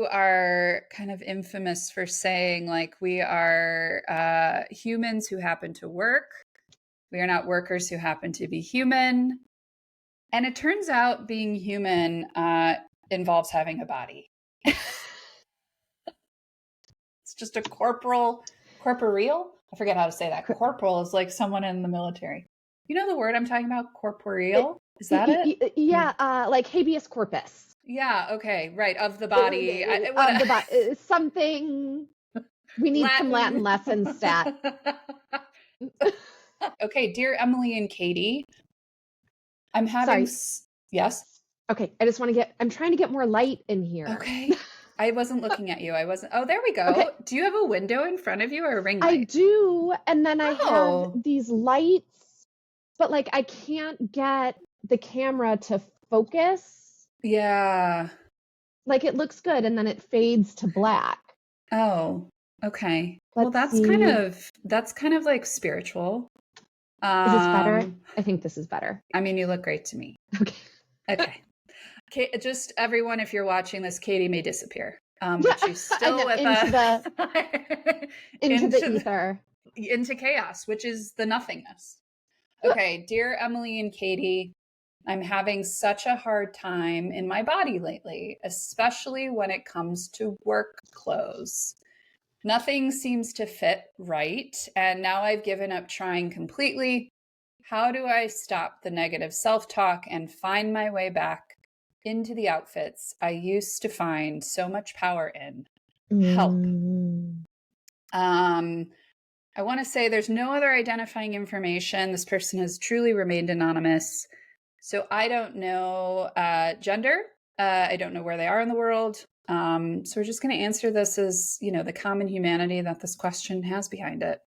who are kind of infamous for saying, like, we are humans who happen to work. We are not workers who happen to be human. And it turns out being human involves having a body. It's just a corporeal. I forget how to say that. Corporal is like someone in the military. You know the word I'm talking about? Corporeal? Is that it? Yeah, like habeas corpus. Yeah, okay, right. Of the body. Of the body. Something. We need some Latin lessons, stat. Okay, dear Emily and Katie, I'm having... Sorry. Yes? Okay, I'm trying to get more light in here. Okay. I wasn't looking at you. Oh, there we go. Okay. Do you have a window in front of you or a ring light? I do, and then I have these lights, but like I can't get the camera to focus. Yeah. Like it looks good and then it fades to black. Oh, okay. Let's see. That's kind of like spiritual. Is this better? I think this is better. I mean, you look great to me. Okay. Okay. Just everyone, if you're watching this, Katie may disappear. But she's still with us. Into the ether. Into chaos, which is the nothingness. Okay, dear Emily and Katie, I'm having such a hard time in my body lately, especially when it comes to work clothes. Nothing seems to fit right, and now I've given up trying completely. How do I stop the negative self-talk and find my way back into the outfits I used to find so much power in? Help. I want to say there's no other identifying information. This person has truly remained anonymous. So I don't know gender. I don't know where they are in the world. So we're just going to answer this as, the common humanity that this question has behind it.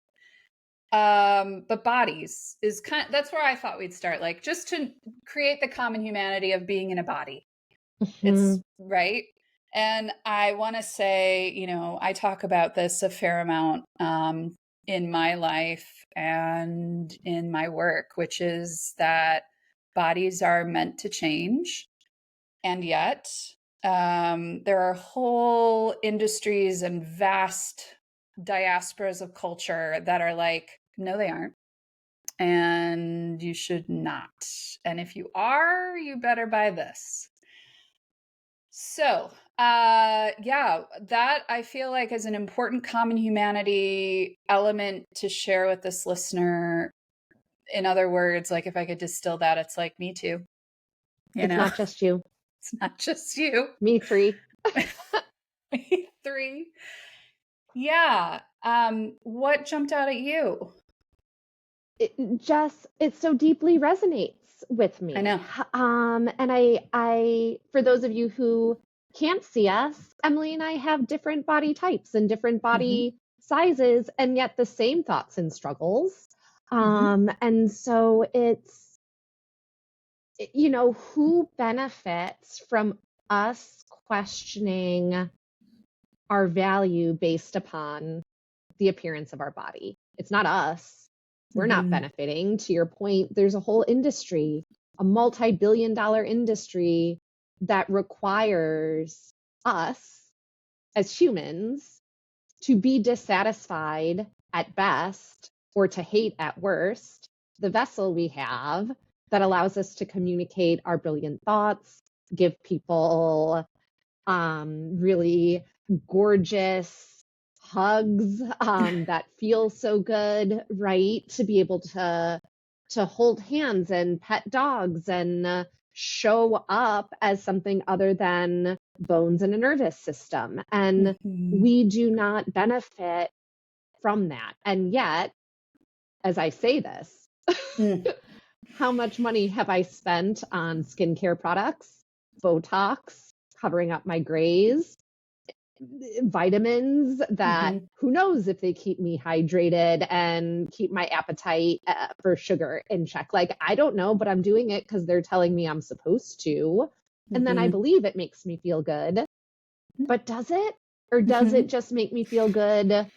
But bodies is that's where I thought we'd start, like just to create the common humanity of being in a body. Mm-hmm. It's right. And I want to say, I talk about this a fair amount in my life and in my work, which is that bodies are meant to change. And yet there are whole industries and vast diasporas of culture that are like, no, they aren't. And you should not. And if you are, you better buy this. So, that I feel like is an important common humanity element to share with this listener. In other words, like if I could distill that, it's like me too. It's not just you. It's not just you. Me three. Me three. Yeah. What jumped out at you? It so deeply resonates with me. I know. And I, for those of you who can't see us, Emily and I have different body types and different body sizes, and yet the same thoughts and struggles. And so it's, who benefits from us questioning our value based upon the appearance of our body? It's not us. We're not benefiting. To your point, there's a whole industry, a multi-billion-dollar industry that requires us as humans to be dissatisfied at best or to hate at worst the vessel we have that allows us to communicate our brilliant thoughts, give people really gorgeous hugs that feel so good, right? To be able to hold hands and pet dogs and show up as something other than bones and a nervous system. And we do not benefit from that. And yet, as I say this, how much money have I spent on skincare products, Botox, covering up my grays, vitamins that who knows if they keep me hydrated and keep my appetite for sugar in check. Like, I don't know, but I'm doing it because they're telling me I'm supposed to. And then I believe it makes me feel good. But does it? Or does it just make me feel good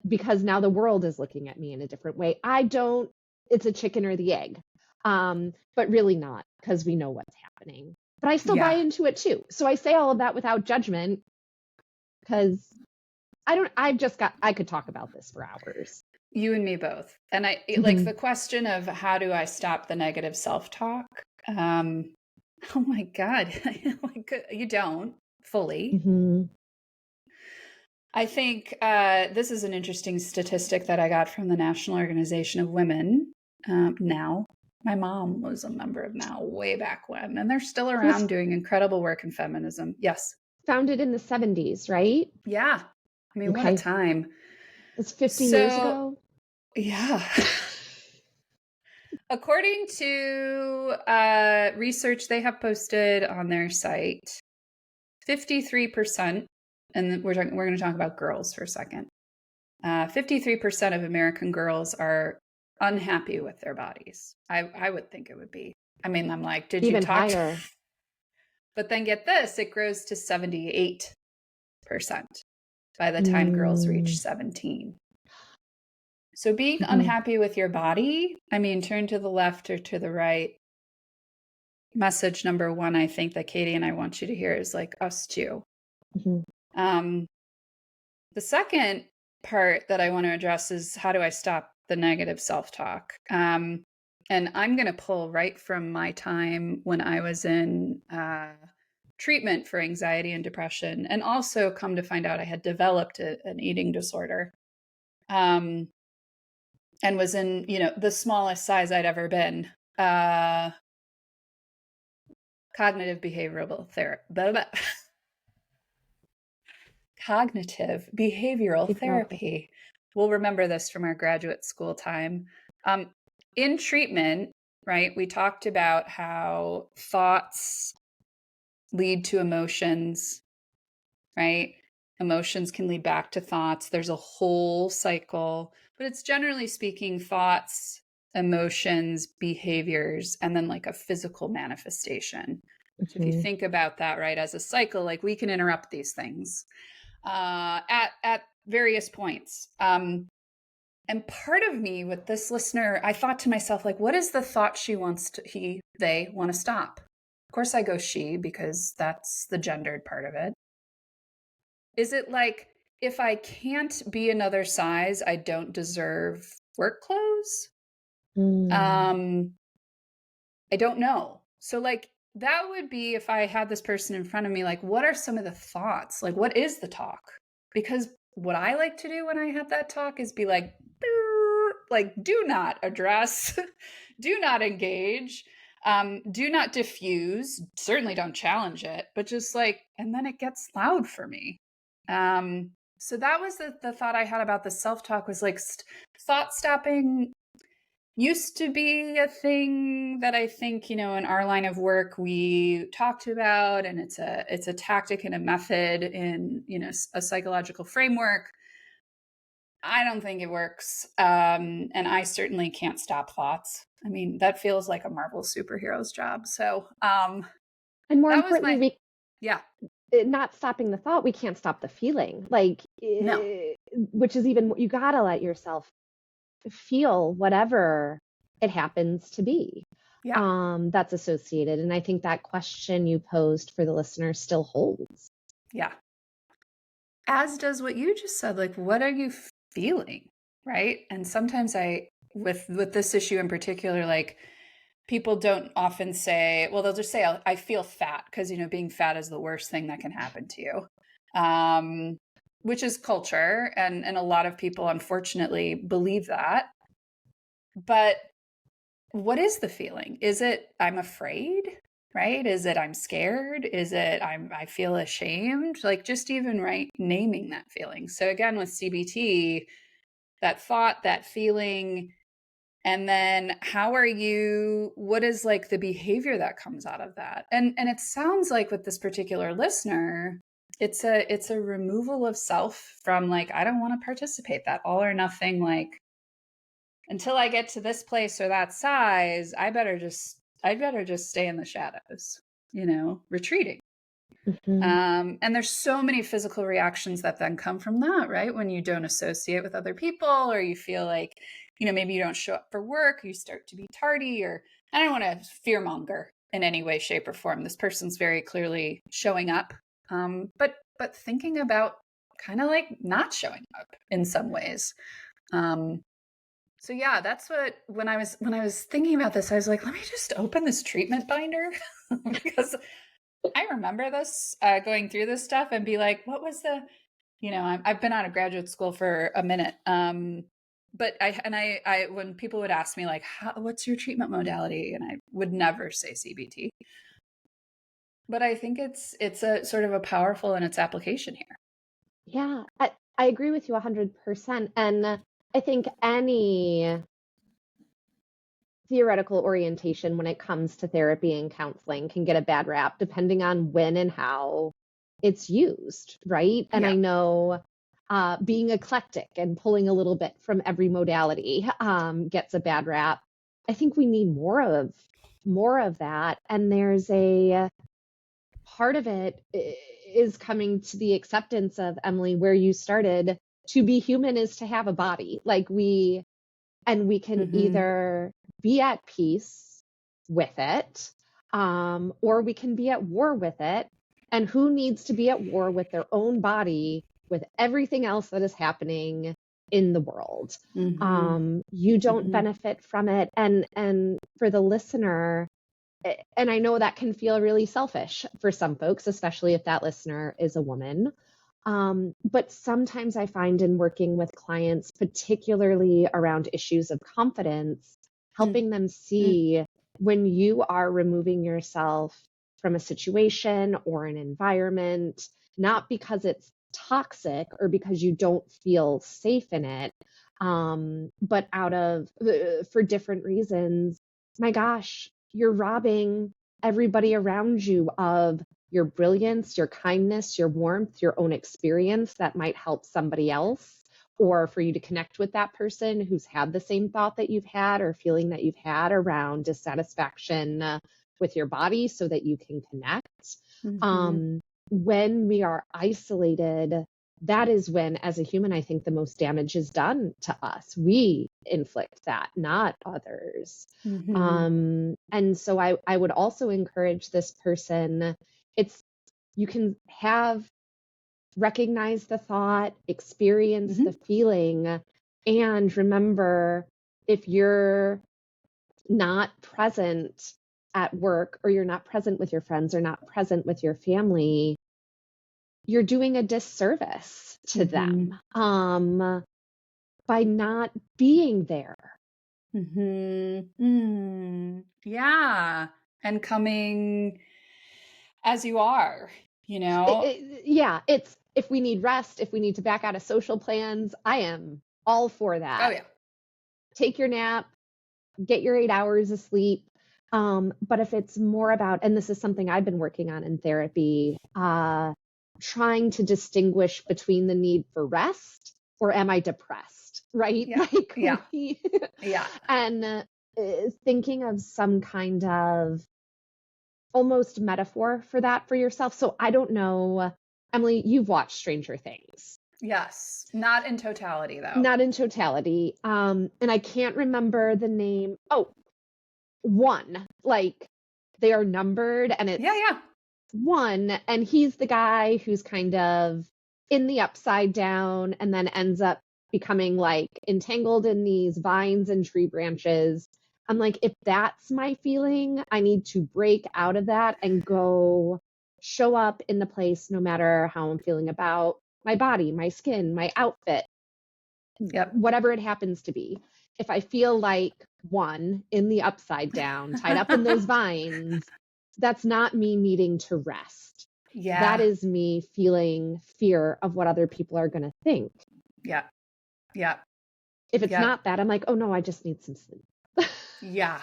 because now the world is looking at me in a different way? It's a chicken or the egg. But really not, because we know what's happening. but I still buy into it too. So I say all of that without judgment because I could talk about this for hours. You and me both. And I like the question of how do I stop the negative self-talk? Oh my God. Like, you don't fully. I think this is an interesting statistic that I got from the National Organization of Women. Now, my mom was a member of NOW way back when, and they're still around doing incredible work in feminism. Yes. Founded in the 70s, right? Yeah. I mean, what a time. It's 50 years ago. Yeah. According to research they have posted on their site, 53%, and we're going to talk about girls for a second. 53% of American girls are unhappy with their bodies. I would think it would be. I mean, I'm like, did even you talk higher? But then get this, it grows to 78% by the time girls reach 17. So being unhappy with your body, I mean, turn to the left or to the right. Message number one, I think that Katie and I want you to hear is like us too. The second part that I want to address is how do I stop the negative self-talk? And I'm going to pull right from my time when I was in treatment for anxiety and depression, and also come to find out I had developed an eating disorder. And was in, the smallest size I'd ever been. Cognitive behavioral therapy. We'll remember this from our graduate school time. In treatment, right, we talked about how thoughts lead to emotions, right? Emotions can lead back to thoughts. There's a whole cycle, but it's generally speaking thoughts, emotions, behaviors, and then like a physical manifestation. So if you think about that, right, as a cycle, like we can interrupt these things at various points. And part of me with this listener, I thought to myself, like, what is the thought they want to stop? Of course, I go she because that's the gendered part of it. Is it like, if I can't be another size, I don't deserve work clothes? I don't know. So like, that would be if I had this person in front of me, like, what are some of the thoughts? Like, what is the talk? Because what I like to do when I have that talk is be like, do not address, do not engage, do not diffuse, certainly don't challenge it, but just like, and then it gets loud for me. So that was the thought I had about the self-talk was like thought stopping used to be a thing that I think, in our line of work we talked about, and it's a tactic and a method in, a psychological framework. I don't think it works. And I certainly can't stop thoughts. I mean, that feels like a Marvel superhero's job. So, and more importantly, not stopping the thought, we can't stop the feeling. Like, no. Which is even, you gotta let yourself feel whatever it happens to be. That's associated. And I think that question you posed for the listener still holds. Yeah. As does what you just said, like, what are you feeling? Right. And sometimes with this issue in particular, like, people don't often say, well, they'll just say, I feel fat, because, being fat is the worst thing that can happen to you, which is culture. And a lot of people, unfortunately, believe that. But what is the feeling? Is it, I'm afraid, right? Is it, I'm scared? Is it, I feel ashamed? Like, just even naming that feeling. So again, with CBT, that thought, that feeling, and then what is like the behavior that comes out of that? And it sounds like with this particular listener, it's a removal of self from like, I don't want to participate, that all or nothing, like, until I get to this place or that size, I'd better just stay in the shadows, retreating. And there's so many physical reactions that then come from that, right? When you don't associate with other people, or you feel like, maybe you don't show up for work, or you start to be tardy, or I don't want to fearmonger, in any way, shape, or form. This person's very clearly showing up, but thinking about kind of like not showing up in some ways. So yeah, that's what when I was thinking about this, I was like, let me just open this treatment binder because I remember this going through this stuff and be like, what was the, I've been out of graduate school for a minute. But I when people would ask me like, what's your treatment modality? And I would never say CBT. But I think it's a sort of a powerful in its application here. Yeah, I agree with you 100%. And I think any theoretical orientation when it comes to therapy and counseling can get a bad rap depending on when and how it's used, right? And I know being eclectic and pulling a little bit from every modality gets a bad rap. I think we need more of that. And there's a part of it is coming to the acceptance of, Emily, where you started. To be human is to have a body. We can either be at peace with it, or we can be at war with it. And who needs to be at war with their own body, with everything else that is happening in the world? You don't benefit from it. And for the listener, and I know that can feel really selfish for some folks, especially if that listener is a woman. But sometimes I find in working with clients, particularly around issues of confidence, helping them see when you are removing yourself from a situation or an environment, not because it's toxic or because you don't feel safe in it, but for different reasons. My gosh, you're robbing everybody around you of your brilliance, your kindness, your warmth, your own experience that might help somebody else, or for you to connect with that person who's had the same thought that you've had or feeling that you've had around dissatisfaction with your body so that you can connect. When we are isolated, that is when, as a human, I think the most damage is done to us. We inflict that, not others. And so I would also encourage this person, you can recognize the thought, experience the feeling, and remember, if you're not present at work, or you're not present with your friends, or not present with your family, you're doing a disservice to them by not being there. Yeah. And coming as you are, It's if we need rest, if we need to back out of social plans, I am all for that. Oh yeah. Take your nap, get your 8 hours of sleep. But if it's more about, and this is something I've been working on in therapy, trying to distinguish between the need for rest or am I depressed, right? Yeah. And thinking of some kind of almost metaphor for that for yourself. So I don't know, Emily, you've watched Stranger Things. Yes. Not in totality, though. Not in totality. And I can't remember the name. Oh, one. Like, they are numbered, and it's one. And he's the guy who's kind of in the upside down and then ends up becoming like entangled in these vines and tree branches. I'm like, if that's my feeling, I need to break out of that and go show up in the place, no matter how I'm feeling about my body, my skin, my outfit, whatever it happens to be. If I feel like one in the upside down, tied up in those vines, that's not me needing to rest. Yeah. That is me feeling fear of what other people are going to think. Yeah. Yeah. If it's not that, I'm like, oh no, I just need some sleep. Yeah.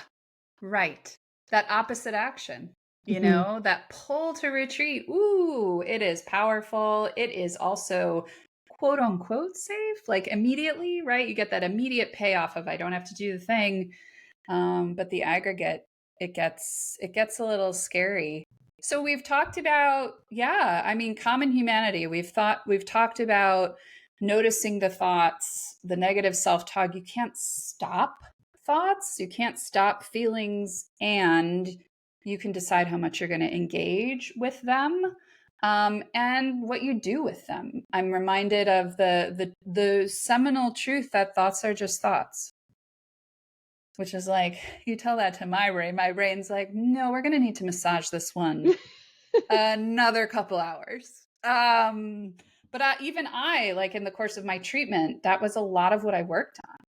Right. That opposite action, that pull to retreat. Ooh, it is powerful. It is also quote unquote safe, like immediately, right? You get that immediate payoff of I don't have to do the thing. But the aggregate, it gets a little scary. So we've talked about, common humanity. We've talked about noticing the thoughts, the negative self-talk. You can't stop thoughts. You can't stop feelings. And You can decide how much you're going to engage with them, and what you do with them. I'm reminded of the seminal truth that thoughts are just thoughts, which is like, you tell that to my brain. My brain's like, no, we're going to need to massage this one another couple hours. But even I, like in the course of my treatment, that was a lot of what I worked on,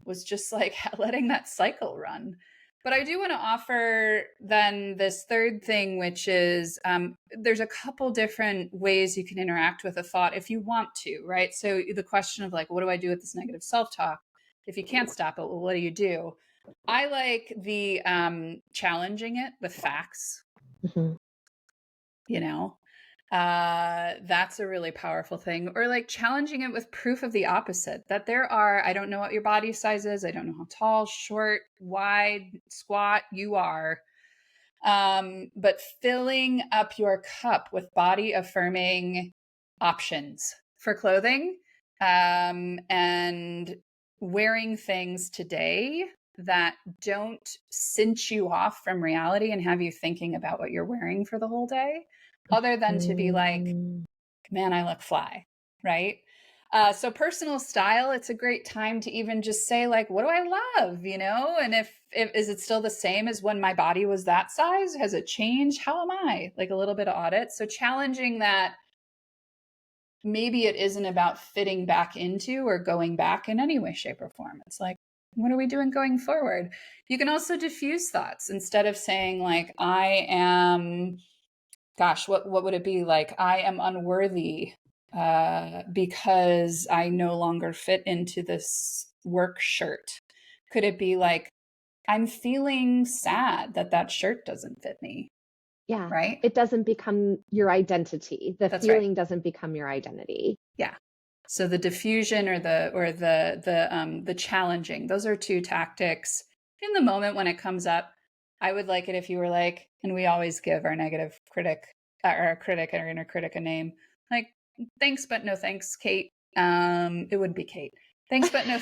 was just like letting that cycle run. But I do want to offer then this third thing, which is there's a couple different ways you can interact with a thought if you want to, right? So the question of like, what do I do with this negative self-talk? If you can't stop it, well, what do you do? I like the challenging it with facts, you know, that's a really powerful thing. Or like challenging it with proof of the opposite, that there are, I don't know what your body size is, I don't know how tall, short, wide, squat you are, but filling up your cup with body affirming options for clothing, and wearing things today that don't cinch you off from reality and have you thinking about what you're wearing for the whole day, other than to be like, man, I look fly, right? So personal style, it's a great time to even just say like, what do I love, you know? And if is it still the same as when my body was that size? Has it changed? How am I? Like a little bit of audit. So challenging that maybe it isn't about fitting back into or going back in any way, shape, or form. It's like, what are we doing going forward? You can also diffuse thoughts instead of saying like, I am, gosh, what would it be like? I am unworthy because I no longer fit into this work shirt. Could it be like, I'm feeling sad that that shirt doesn't fit me, Yeah. right? It doesn't become your identity. The That's right. feeling doesn't become your identity. Yeah. So the diffusion or the challenging, those are two tactics in the moment when it comes up. I would like it if you were like, and we always give our negative critic, our critic, our inner critic a name, like, thanks, but no thanks, Kate. It wouldn't be Kate. Thanks, but no.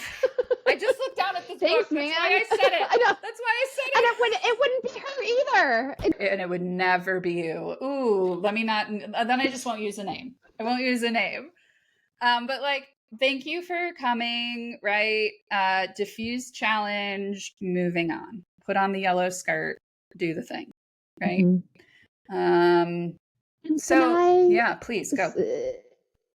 I just looked down at this Thanks, book. That's man. why I said it. I know. That's why I said And it. it wouldn't be her either. And it would never be you. Ooh, let me not. Then I just won't use a name. I won't use a name. But like, thank you for coming, right? Diffuse challenge, moving on. Put on the yellow skirt, do the thing, right? And So yeah, please go.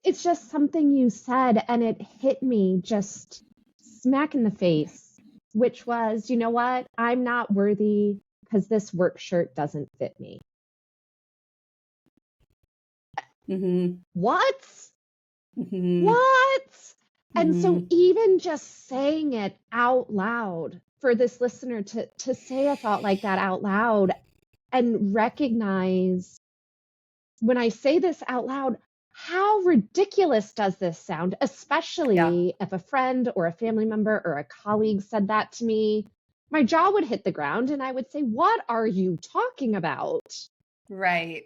It's just something you said and it hit me just smack in the face, which was, you know what? I'm not worthy because this work shirt doesn't fit me. What? What? And so even just saying it out loud, for this listener to say a thought like that out loud and recognize, when I say this out loud, how ridiculous does this sound? Especially if a friend or a family member or a colleague said that to me, my jaw would hit the ground and I would say, what are you talking about? Right.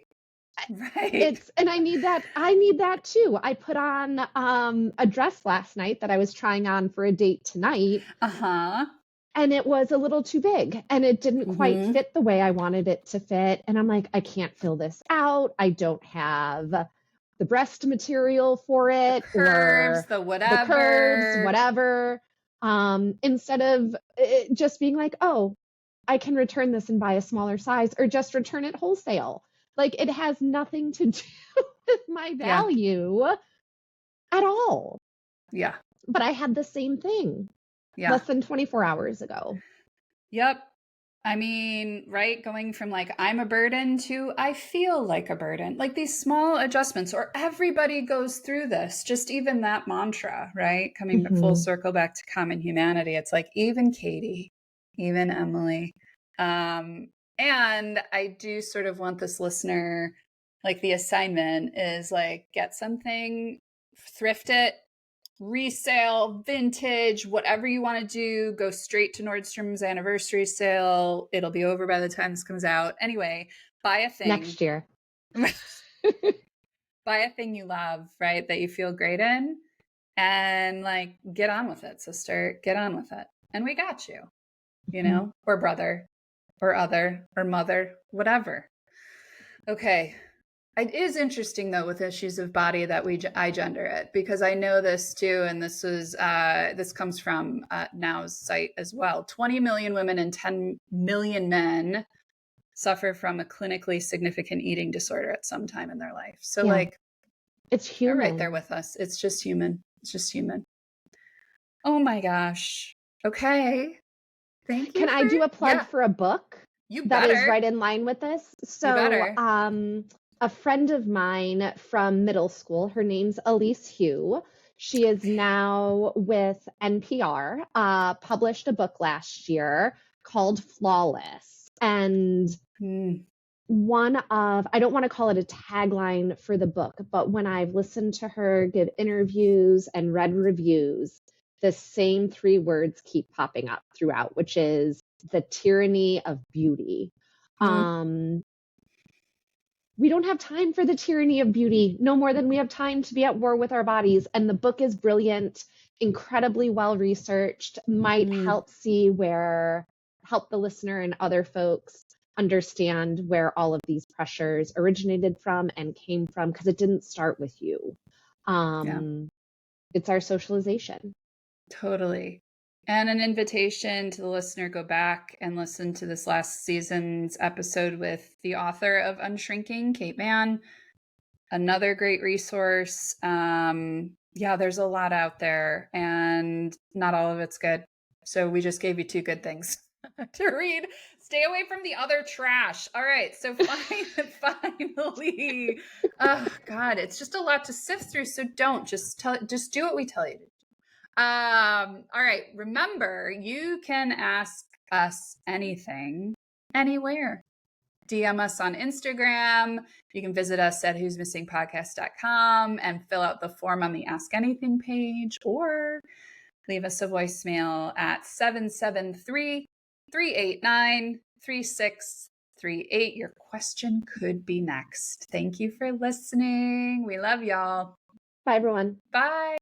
Right. And I need that too. I put on a dress last night that I was trying on for a date tonight. And it was a little too big and it didn't quite fit the way I wanted it to fit. And I'm like, I can't fill this out. I don't have the breast material for it, the curves, or the curves, whatever. Instead of just being like, oh, I can return this and buy a smaller size, or just return it wholesale. Like, it has nothing to do with my value at all. Yeah. But I had the same thing less than 24 hours ago. Yep. I mean, right, going from like, I'm a burden to I feel like a burden, like these small adjustments, or everybody goes through this, just even that mantra, right? Coming full circle back to common humanity. It's like, even Katie, even Emily. And I do sort of want this listener, like the assignment is like, get something, thrift it, resale, vintage, whatever you want to do, go straight to Nordstrom's anniversary sale. It'll be over by the time this comes out. Anyway, buy a thing. Next year. Buy a thing you love, right? That you feel great in, and like, get on with it, sister. Get on with it. And we got you, you know, or brother. or other or mother, whatever. Okay. It is interesting though with issues of body that I gender it, because I know this too, and this comes from Now's site as well. 20 million women and 10 million men suffer from a clinically significant eating disorder at some time in their life. So like, it's they're human. right there with us. It's just human. It's just human. Oh my gosh. Okay. Thank you. Can I do a plug for a book You that is better. right in line with this? So, You better. A friend of mine from middle school, her name's Elise Hugh. She is now with NPR, published a book last year called Flawless. And I don't want to call it a tagline for the book, but when I've listened to her give interviews and read reviews, the same three words keep popping up throughout, which is the tyranny of beauty. We don't have time for the tyranny of beauty, no more than we have time to be at war with our bodies. And the book is brilliant, incredibly well researched, might help the listener and other folks understand where all of these pressures originated from and came from, because it didn't start with you. It's our socialization. Totally. And an invitation to the listener, go back and listen to this last season's episode with the author of Unshrinking, Kate Mann. Another great resource. There's a lot out there and not all of it's good. So we just gave you two good things to read. Stay away from the other trash. All right. So finally, oh God, it's just a lot to sift through. So just do what we tell you to do. All right. Remember, you can ask us anything, anywhere. DM us on Instagram. You can visit us at who'smissingpodcast.com and fill out the form on the Ask Anything page, or leave us a voicemail at 773-389-3638. Your question could be next. Thank you for listening. We love y'all. Bye, everyone. Bye.